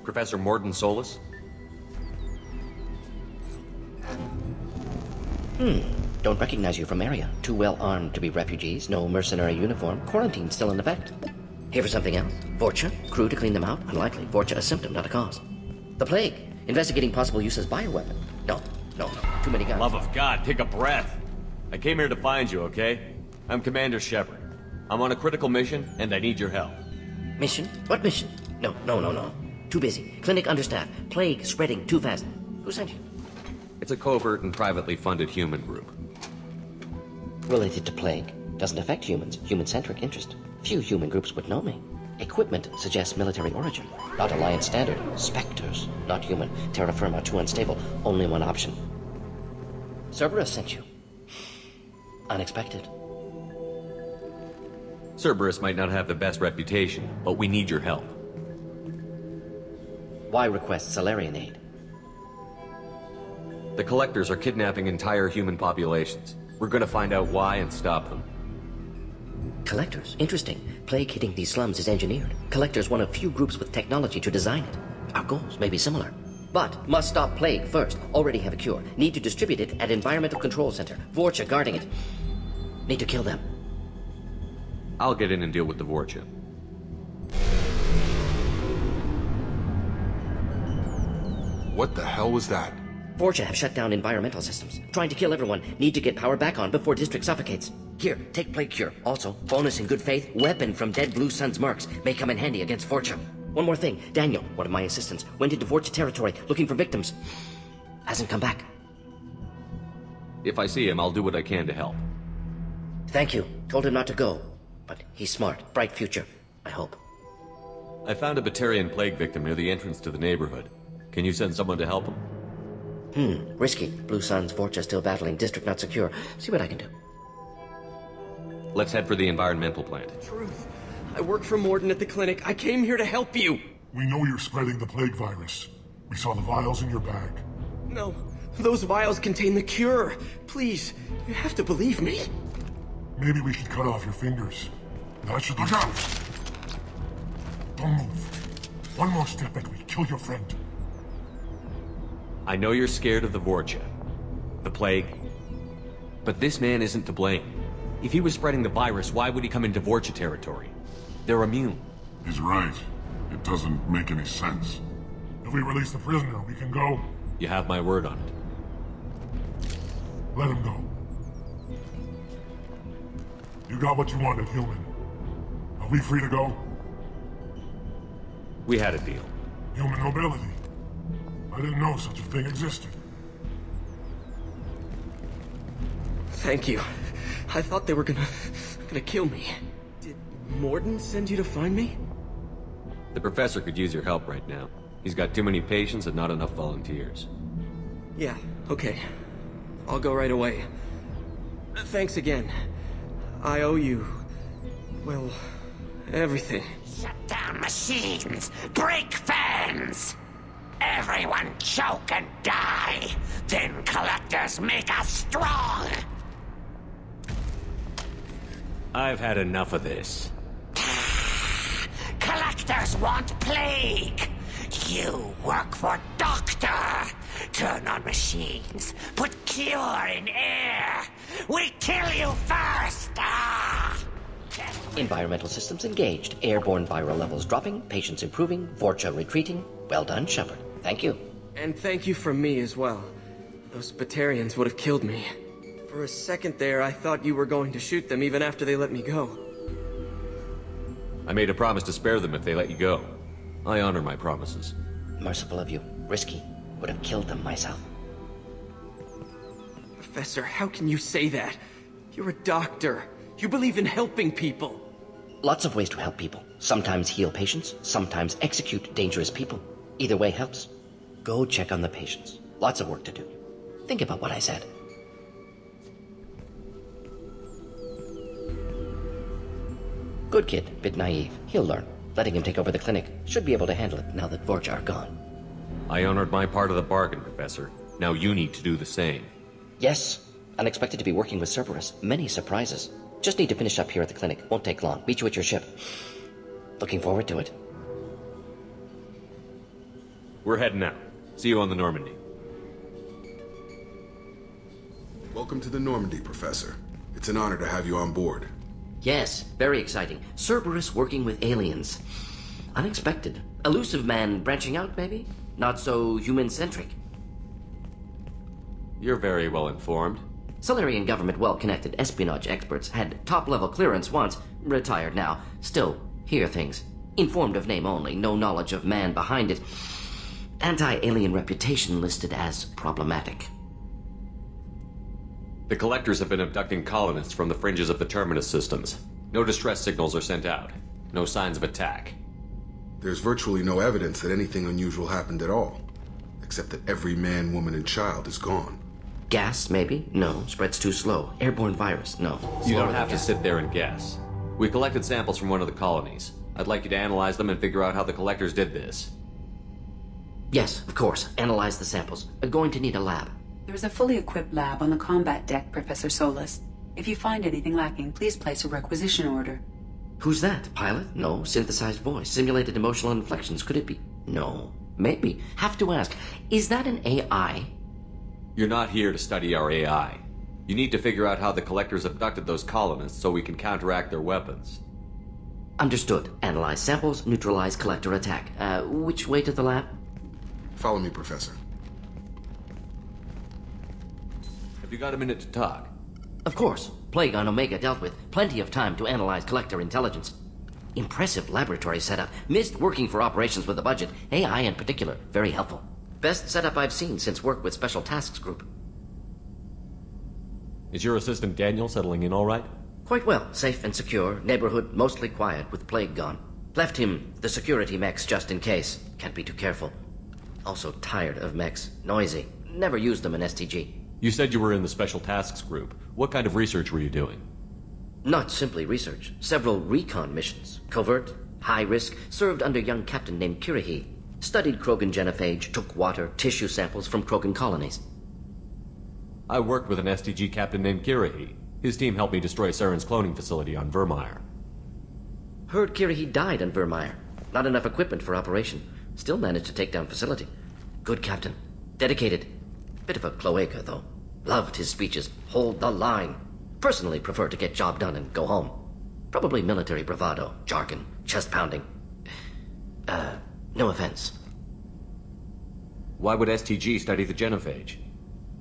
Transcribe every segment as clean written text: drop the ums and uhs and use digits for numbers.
Professor Morton Solus? Don't recognize you from area. Too well armed to be refugees, no mercenary uniform, quarantine still in effect. Here for something else? Vorcha? Crew to clean them out? Unlikely. Vorcha a symptom, not a cause. The plague. Investigating possible use as bioweapon. No. Too many guns. Love of God, take a breath. I came here to find you, okay? I'm Commander Shepard. I'm on a critical mission, and I need your help. Mission? What mission? No. Too busy. Clinic understaffed. Plague spreading too fast. Who sent you? It's a covert and privately funded human group. Related to plague. Doesn't affect humans. Human-centric interest. Few human groups would know me. Equipment suggests military origin. Not Alliance standard. Spectres. Not human. Terra firma too unstable. Only one option. Cerberus sent you. Unexpected. Cerberus might not have the best reputation, but we need your help. Why request Salarian aid? The Collectors are kidnapping entire human populations. We're gonna find out why and stop them. Collectors? Interesting. Plague hitting these slums is engineered. Collectors one of few groups with technology to design it. Our goals may be similar. But must stop plague first. Already have a cure. Need to distribute it at Environmental Control Center. Vorcha guarding it. Need to kill them. I'll get in and deal with the Vorcha. What the hell was that? Vorcha have shut down environmental systems. Trying to kill everyone. Need to get power back on before district suffocates. Here, take plague cure. Also, bonus in good faith, weapon from dead Blue Sun's mercs. May come in handy against Vorcha. One more thing. Daniel, one of my assistants, went into Vorcha territory looking for victims. Hasn't come back. If I see him, I'll do what I can to help. Thank you. Told him not to go. But he's smart. Bright future. I hope. I found a Batarian plague victim near the entrance to the neighborhood. Can you send someone to help him? Risky. Blue Sun's Vorcha still battling. District not secure. See what I can do. Let's head for the environmental plant. Truth. I work for Morton at the clinic. I came here to help you. We know you're spreading the plague virus. We saw the vials in your bag. No. Those vials contain the cure. Please, you have to believe me. Maybe we should cut off your fingers. That should look out! Don't move. One more step and we kill your friend. I know you're scared of the Vorcha, the plague, but this man isn't to blame. If he was spreading the virus, why would he come into Vorcha territory? They're immune. He's right. It doesn't make any sense. If we release the prisoner, we can go. You have my word on it. Let him go. You got what you wanted, human. Are we free to go? We had a deal. Human nobility. I didn't know such a thing existed. Thank you. I thought they were gonna kill me. Did Morton send you to find me? The professor could use your help right now. He's got too many patients and not enough volunteers. Yeah, okay. I'll go right away. Thanks again. I owe you... well, everything. Shut down machines! Break fans! Everyone choke and die! Then Collectors make us strong! I've had enough of this. Collectors want plague! You work for Doctor! Turn on machines, put cure in air! We kill you first! Environmental systems engaged. Airborne viral levels dropping. Patients improving. Vorcha retreating. Well done, Shepard. Thank you. And thank you from me as well. Those Batarians would have killed me. For a second there, I thought you were going to shoot them even after they let me go. I made a promise to spare them if they let you go. I honor my promises. Merciful of you. Risky. Would have killed them myself. Professor, how can you say that? You're a doctor. You believe in helping people. Lots of ways to help people. Sometimes heal patients, sometimes execute dangerous people. Either way helps. Go check on the patients. Lots of work to do. Think about what I said. Good kid, bit naive. He'll learn. Letting him take over the clinic. Should be able to handle it now that Vorcha are gone. I honored my part of the bargain, Professor. Now you need to do the same. Yes. Unexpected to be working with Cerberus. Many surprises. Just need to finish up here at the clinic. Won't take long. Meet you at your ship. Looking forward to it. We're heading out. See you on the Normandy. Welcome to the Normandy, Professor. It's an honor to have you on board. Yes, very exciting. Cerberus working with aliens. Unexpected. Elusive man branching out, maybe? Not so human-centric. You're very well informed. Solarian government well-connected espionage experts had top-level clearance once, retired now. Still, hear things. Informed of name only, no knowledge of man behind it. Anti-alien reputation listed as problematic. The Collectors have been abducting colonists from the fringes of the Terminus systems. No distress signals are sent out. No signs of attack. There's virtually no evidence that anything unusual happened at all. Except that every man, woman, and child is gone. Gas, maybe? No. Spreads too slow. Airborne virus? No. You don't have to sit there and guess. We collected samples from one of the colonies. I'd like you to analyze them and figure out how the Collectors did this. Yes, of course. Analyze the samples. Going to need a lab. There is a fully equipped lab on the combat deck, Professor Solis. If you find anything lacking, please place a requisition order. Who's that? Pilot? No. Synthesized voice. Simulated emotional inflections. Could it be? No. Maybe. Have to ask. Is that an AI? You're not here to study our AI. You need to figure out how the Collectors abducted those colonists so we can counteract their weapons. Understood. Analyze samples, neutralize Collector attack. Which way to the lab? Follow me, Professor. Have you got a minute to talk? Of course. Plague on Omega dealt with. Plenty of time to analyze Collector intelligence. Impressive laboratory setup. Missed working for operations with a budget. AI in particular. Very helpful. Best setup I've seen since work with Special Tasks Group. Is your assistant Daniel settling in all right? Quite well. Safe and secure. Neighborhood mostly quiet with Plague gone. Left him the security mechs just in case. Can't be too careful. Also tired of mechs. Noisy. Never used them in STG. You said you were in the Special Tasks Group. What kind of research were you doing? Not simply research. Several recon missions. Covert, high risk, served under a young captain named Kirihi. Studied Krogan genophage, took water, tissue samples from Krogan colonies. I worked with an STG captain named Kirihi. His team helped me destroy Saren's cloning facility on Vermeer. Heard Kirihi died on Vermeer. Not enough equipment for operation. Still managed to take down facility. Good captain. Dedicated. Bit of a cloaca, though. Loved his speeches. Hold the line. Personally prefer to get job done and go home. Probably military bravado, jargon, chest pounding. No offense. Why would STG study the genophage?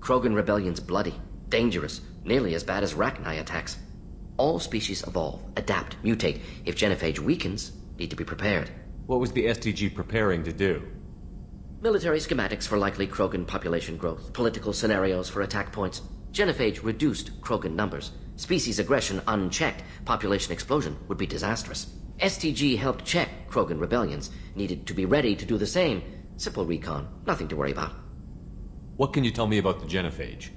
Krogan rebellion's bloody, dangerous, nearly as bad as Rachni attacks. All species evolve, adapt, mutate. If genophage weakens, need to be prepared. What was the STG preparing to do? Military schematics for likely Krogan population growth, political scenarios for attack points. Genophage reduced Krogan numbers. Species aggression unchecked, population explosion would be disastrous. STG helped check Krogan rebellions, needed to be ready to do the same. Simple recon, nothing to worry about. What can you tell me about the genophage?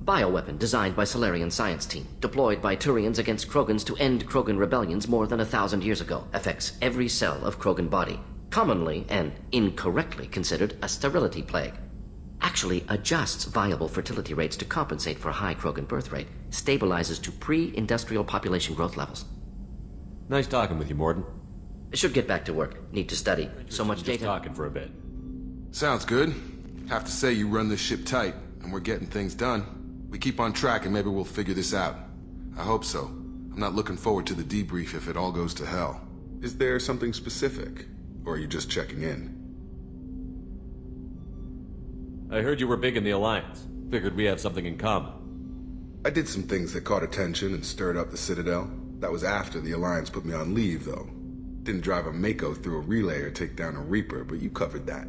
Bioweapon designed by Solarian science team, deployed by Turians against Krogans to end Krogan rebellions more than 1,000 years ago. Affects every cell of Krogan body. Commonly and incorrectly considered a sterility plague. Actually adjusts viable fertility rates to compensate for high Krogan birth rate. Stabilizes to pre-industrial population growth levels. Nice talking with you, Morden. Should get back to work. Need to study. So much Just data. talking for a bit. Sounds good. Have to say you run this ship tight, and we're getting things done. We keep on track and maybe we'll figure this out. I hope so. I'm not looking forward to the debrief if it all goes to hell. Is there something specific? Or are you just checking in? I heard you were big in the Alliance. Figured we have something in common. I did some things that caught attention and stirred up the Citadel. That was after the Alliance put me on leave, though. Didn't drive a Mako through a relay or take down a Reaper, but you covered that.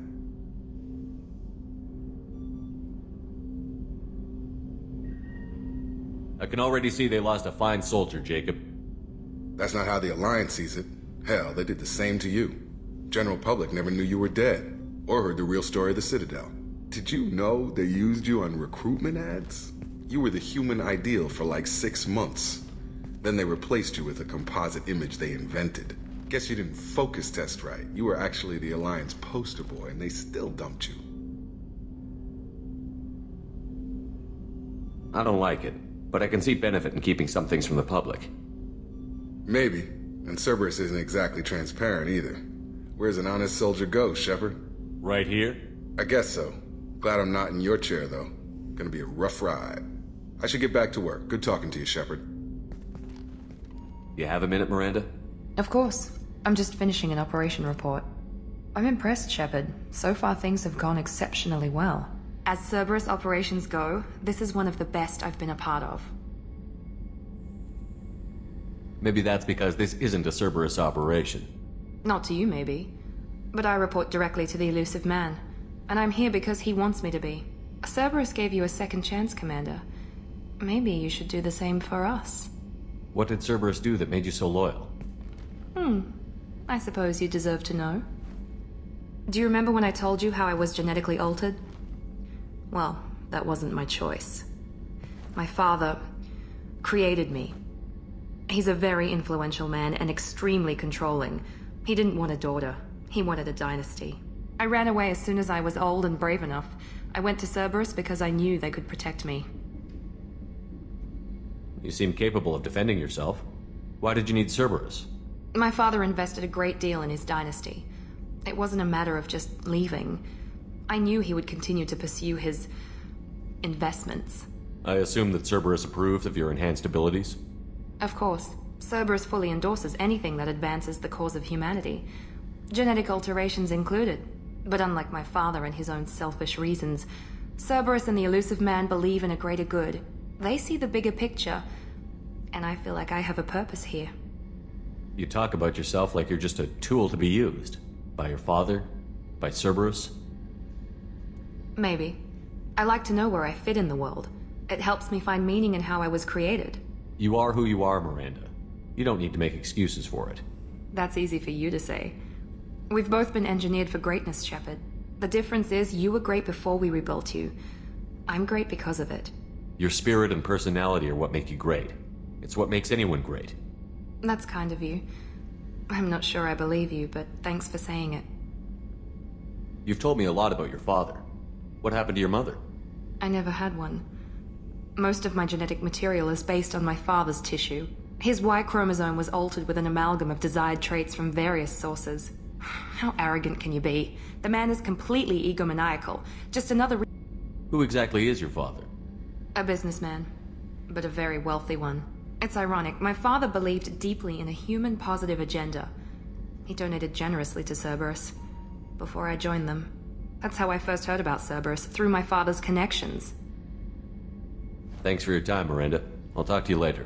I can already see they lost a fine soldier, Jacob. That's not how the Alliance sees it. Hell, they did the same to you. General public never knew you were dead, or heard the real story of the Citadel. Did you know they used you on recruitment ads? You were the human ideal for like 6 months. Then they replaced you with a composite image they invented. Guess you didn't focus test right. You were actually the Alliance poster boy, and they still dumped you. I don't like it, but I can see benefit in keeping some things from the public. Maybe. And Cerberus isn't exactly transparent either. Where's an honest soldier go, Shepard? Right here? I guess so. Glad I'm not in your chair, though. Gonna be a rough ride. I should get back to work. Good talking to you, Shepard. You have a minute, Miranda? Of course. I'm just finishing an operation report. I'm impressed, Shepard. So far things have gone exceptionally well. As Cerberus operations go, this is one of the best I've been a part of. Maybe that's because this isn't a Cerberus operation. Not to you, maybe. But I report directly to the elusive man. And I'm here because he wants me to be. Cerberus gave you a second chance, Commander. Maybe you should do the same for us. What did Cerberus do that made you so loyal? I suppose you deserve to know. Do you remember when I told you how I was genetically altered? Well, that wasn't my choice. My father created me. He's a very influential man and extremely controlling. He didn't want a daughter. He wanted a dynasty. I ran away as soon as I was old and brave enough. I went to Cerberus because I knew they could protect me. You seem capable of defending yourself. Why did you need Cerberus? My father invested a great deal in his dynasty. It wasn't a matter of just leaving. I knew he would continue to pursue his investments. I assume that Cerberus approved of your enhanced abilities? Of course. Cerberus fully endorses anything that advances the cause of humanity. Genetic alterations included. But unlike my father and his own selfish reasons, Cerberus and the elusive man believe in a greater good. They see the bigger picture, and I feel like I have a purpose here. You talk about yourself like you're just a tool to be used. By your father? By Cerberus? Maybe. I like to know where I fit in the world. It helps me find meaning in how I was created. You are who you are, Miranda. You don't need to make excuses for it. That's easy for you to say. We've both been engineered for greatness, Shepard. The difference is you were great before we rebuilt you. I'm great because of it. Your spirit and personality are what make you great. It's what makes anyone great. That's kind of you. I'm not sure I believe you, but thanks for saying it. You've told me a lot about your father. What happened to your mother? I never had one. Most of my genetic material is based on my father's tissue. His Y chromosome was altered with an amalgam of desired traits from various sources. How arrogant can you be? The man is completely egomaniacal. Just another Who exactly is your father? A businessman, but a very wealthy one. It's ironic. My father believed deeply in a human-positive agenda. He donated generously to Cerberus before I joined them. That's how I first heard about Cerberus, through my father's connections. Thanks for your time, Miranda. I'll talk to you later.